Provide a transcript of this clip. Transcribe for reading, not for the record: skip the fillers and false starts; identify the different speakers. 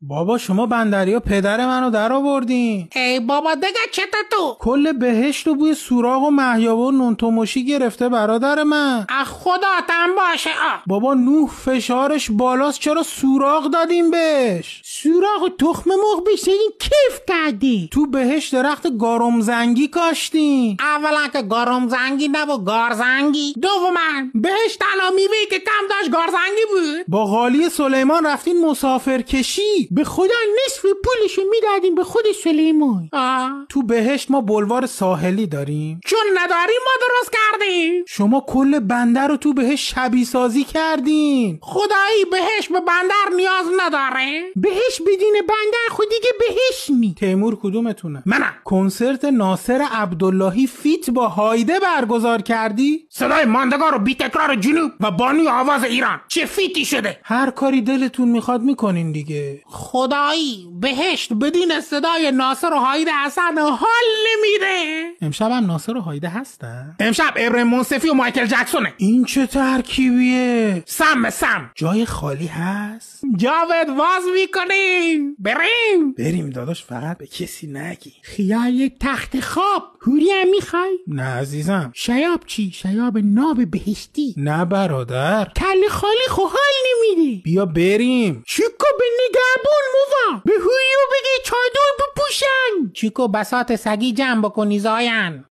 Speaker 1: بابا شما بندریا پدر منو در آوردین.
Speaker 2: ای بابا دیگه چطور تو؟
Speaker 1: کل بهشت و بوی سوراخ و مهیابه و نونتوموشی گرفته برادر من.
Speaker 2: خداتم باشه.
Speaker 1: بابا نوح فشارش بالاست، چرا سوراخ دادیم بهش؟
Speaker 3: سوراخ و تخم مرغ بشنین کیف کردی.
Speaker 1: تو بهشت درخت گارمزنگی کاشتین.
Speaker 2: اولا که گارمزنگی نه و گارزنگی، دوما بهش تنها میوه‌ای که کم داشت گارزنگی بود.
Speaker 1: با قالی سلیمان رفتین مسافر کشی.
Speaker 3: به خدا نصف پولشو میدادیم به خود سلیمان.
Speaker 1: تو بهشت ما بلوار ساحلی داریم؟
Speaker 2: چون نداریم ما درست کردیم.
Speaker 1: شما کل بندر رو تو بهشت شبیه سازی کردین.
Speaker 2: خدایی بهشت به بندر نیاز نداره.
Speaker 3: بهشت بدون بندر خود دیگه بهشت نی.
Speaker 1: تیمور کدومتونه؟
Speaker 2: منم.
Speaker 1: کنسرت ناصر عبداللهی فیت با هایده برگزار کردی؟
Speaker 2: صدای ماندگار و بی تکرار جنوب و بانی آواز ایران چه فیتی شده.
Speaker 1: هر کاری دلتون میخواد میکنین دیگه.
Speaker 2: خدایی بهشت بدون صدای ناصر و هایده اصلا حال نمیده.
Speaker 1: امشب هم ناصر و هایده هستن؟
Speaker 2: امشب ابراهیم منصفی و مایکل جکسونه.
Speaker 1: این چه ترکیبیه؟
Speaker 2: سم
Speaker 1: جای خالی هست؟
Speaker 2: جاوید واز میکنین.
Speaker 1: بریم داداش، فقط به کسی نگی.
Speaker 3: خیال تخت خواب هوری هم میخوای؟
Speaker 1: نه عزیزم.
Speaker 3: شیاب چی؟ شیاب ناب بهشتی؟
Speaker 1: نه برادر.
Speaker 3: کل خالی خو حال نمیده.
Speaker 1: بیا بریم.
Speaker 3: چیکو به نگهبون مووا به هویو بگی چادر بپوشن.
Speaker 2: چیکو بساط سگی جمع بکنی زاین.